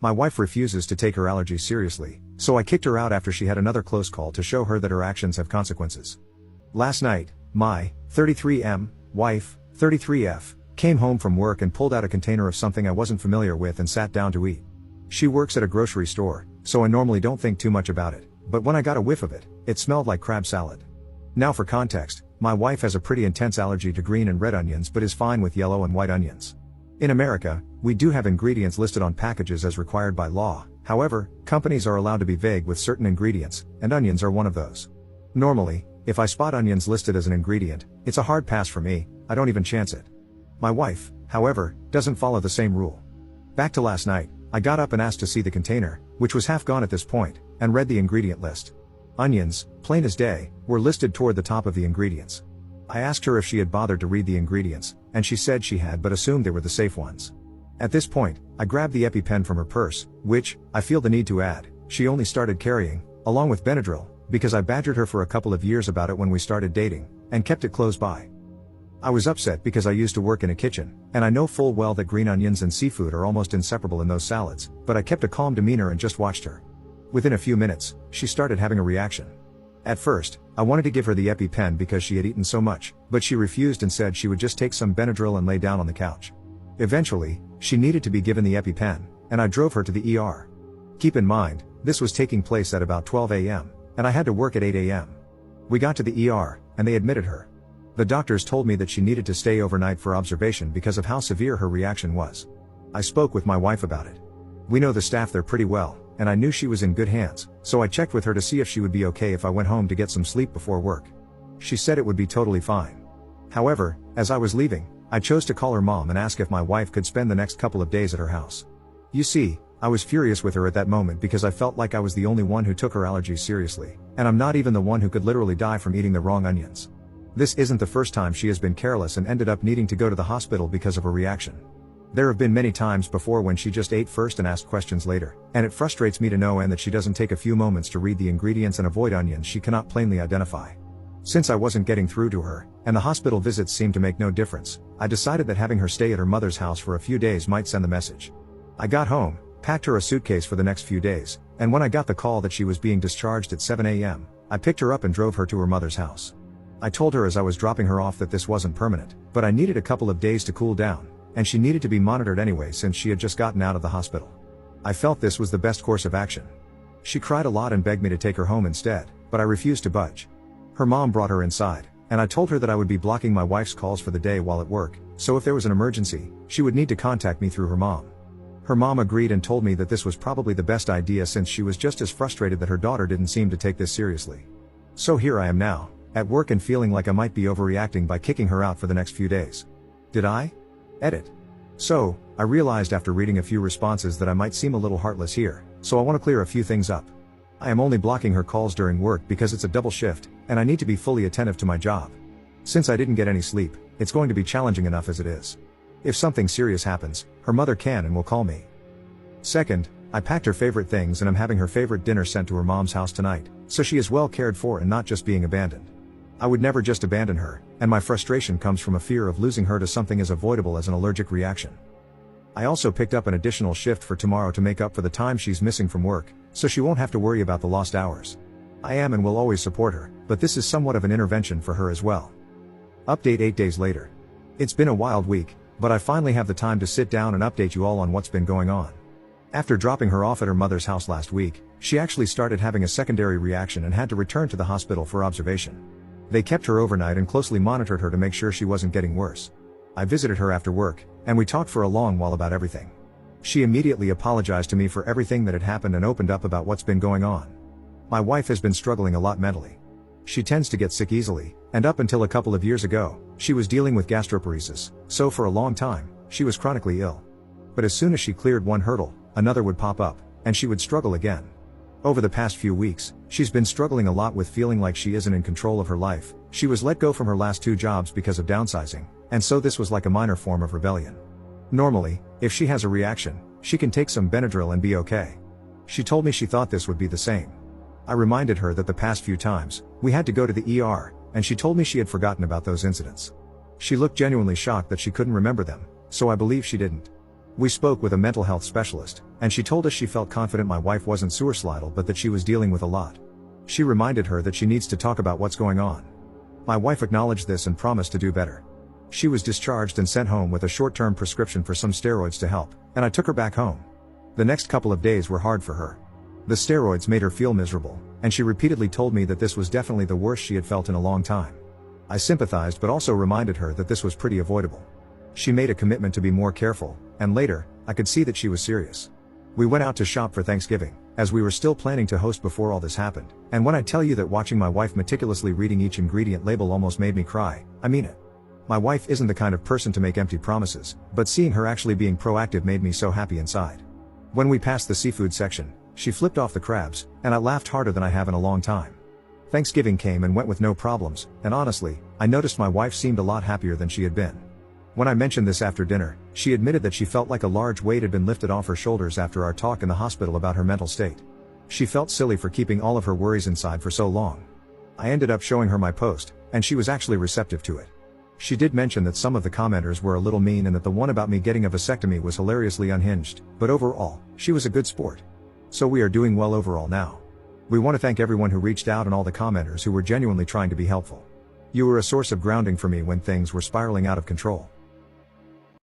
My wife refuses to take her allergies seriously, so I kicked her out after she had another close call to show her that her actions have consequences. Last night, my 33M wife, 33F, came home from work and pulled out a container of something I wasn't familiar with and sat down to eat. She works at a grocery store, so I normally don't think too much about it, but when I got a whiff of it, it smelled like crab salad. Now for context, my wife has a pretty intense allergy to green and red onions but is fine with yellow and white onions. In America, we do have ingredients listed on packages as required by law. However, companies are allowed to be vague with certain ingredients, and onions are one of those. Normally, if I spot onions listed as an ingredient, it's a hard pass for me, I don't even chance it. My wife, however, doesn't follow the same rule. Back to last night, I got up and asked to see the container, which was half gone at this point, and read the ingredient list. Onions, plain as day, were listed toward the top of the ingredients. I asked her if she had bothered to read the ingredients, and she said she had but assumed they were the safe ones. At this point, I grabbed the EpiPen from her purse, which, I feel the need to add, she only started carrying, along with Benadryl, because I badgered her for a couple of years about it when we started dating, and kept it close by. I was upset because I used to work in a kitchen, and I know full well that green onions and seafood are almost inseparable in those salads, but I kept a calm demeanor and just watched her. Within a few minutes, she started having a reaction. At first, I wanted to give her the EpiPen because she had eaten so much, but she refused and said she would just take some Benadryl and lay down on the couch. Eventually, she needed to be given the EpiPen, and I drove her to the ER. Keep in mind, this was taking place at about 12 a.m., and I had to work at 8 a.m. We got to the ER, and they admitted her. The doctors told me that she needed to stay overnight for observation because of how severe her reaction was. I spoke with my wife about it. We know the staff there pretty well, and I knew she was in good hands, so I checked with her to see if she would be okay if I went home to get some sleep before work. She said it would be totally fine. However, as I was leaving, I chose to call her mom and ask if my wife could spend the next couple of days at her house. You see, I was furious with her at that moment because I felt like I was the only one who took her allergies seriously, and I'm not even the one who could literally die from eating the wrong onions. This isn't the first time she has been careless and ended up needing to go to the hospital because of her reaction. There have been many times before when she just ate first and asked questions later, and it frustrates me to no end that she doesn't take a few moments to read the ingredients and avoid onions she cannot plainly identify. Since I wasn't getting through to her, and the hospital visits seemed to make no difference, I decided that having her stay at her mother's house for a few days might send the message. I got home, packed her a suitcase for the next few days, and when I got the call that she was being discharged at 7 a.m., I picked her up and drove her to her mother's house. I told her as I was dropping her off that this wasn't permanent, but I needed a couple of days to cool down, and she needed to be monitored anyway since she had just gotten out of the hospital. I felt this was the best course of action. She cried a lot and begged me to take her home instead, but I refused to budge. Her mom brought her inside, and I told her that I would be blocking my wife's calls for the day while at work, so if there was an emergency, she would need to contact me through her mom. Her mom agreed and told me that this was probably the best idea since she was just as frustrated that her daughter didn't seem to take this seriously. So here I am now, at work and feeling like I might be overreacting by kicking her out for the next few days. Did I? Edit. So, I realized after reading a few responses that I might seem a little heartless here, so I want to clear a few things up. I am only blocking her calls during work because it's a double shift, and I need to be fully attentive to my job. Since I didn't get any sleep, it's going to be challenging enough as it is. If something serious happens, her mother can and will call me. Second, I packed her favorite things and I'm having her favorite dinner sent to her mom's house tonight, so she is well cared for and not just being abandoned. I would never just abandon her, and my frustration comes from a fear of losing her to something as avoidable as an allergic reaction. I also picked up an additional shift for tomorrow to make up for the time she's missing from work, so she won't have to worry about the lost hours. I am and will always support her, but this is somewhat of an intervention for her as well. Update 8 days later. It's been a wild week, but I finally have the time to sit down and update you all on what's been going on. After dropping her off at her mother's house last week, she actually started having a secondary reaction and had to return to the hospital for observation. They kept her overnight and closely monitored her to make sure she wasn't getting worse. I visited her after work, and we talked for a long while about everything. She immediately apologized to me for everything that had happened and opened up about what's been going on. My wife has been struggling a lot mentally. She tends to get sick easily, and up until a couple of years ago, she was dealing with gastroparesis, so for a long time, she was chronically ill. But as soon as she cleared one hurdle, another would pop up, and she would struggle again. Over the past few weeks, she's been struggling a lot with feeling like she isn't in control of her life. She was let go from her last 2 jobs because of downsizing, and so this was like a minor form of rebellion. Normally, if she has a reaction, she can take some Benadryl and be okay. She told me she thought this would be the same. I reminded her that the past few times, we had to go to the ER, and she told me she had forgotten about those incidents. She looked genuinely shocked that she couldn't remember them, so I believe she didn't. We spoke with a mental health specialist, and she told us she felt confident my wife wasn't suicidal but that she was dealing with a lot. She reminded her that she needs to talk about what's going on. My wife acknowledged this and promised to do better. She was discharged and sent home with a short-term prescription for some steroids to help, and I took her back home. The next couple of days were hard for her. The steroids made her feel miserable, and she repeatedly told me that this was definitely the worst she had felt in a long time. I sympathized but also reminded her that this was pretty avoidable. She made a commitment to be more careful, and later, I could see that she was serious. We went out to shop for Thanksgiving, as we were still planning to host before all this happened, and when I tell you that watching my wife meticulously reading each ingredient label almost made me cry, I mean it. My wife isn't the kind of person to make empty promises, but seeing her actually being proactive made me so happy inside. When we passed the seafood section, she flipped off the crabs, and I laughed harder than I have in a long time. Thanksgiving came and went with no problems, and honestly, I noticed my wife seemed a lot happier than she had been. When I mentioned this after dinner, she admitted that she felt like a large weight had been lifted off her shoulders after our talk in the hospital about her mental state. She felt silly for keeping all of her worries inside for so long. I ended up showing her my post, and she was actually receptive to it. She did mention that some of the commenters were a little mean and that the one about me getting a vasectomy was hilariously unhinged, but overall, she was a good sport. So we are doing well overall now. We want to thank everyone who reached out and all the commenters who were genuinely trying to be helpful. You were a source of grounding for me when things were spiraling out of control.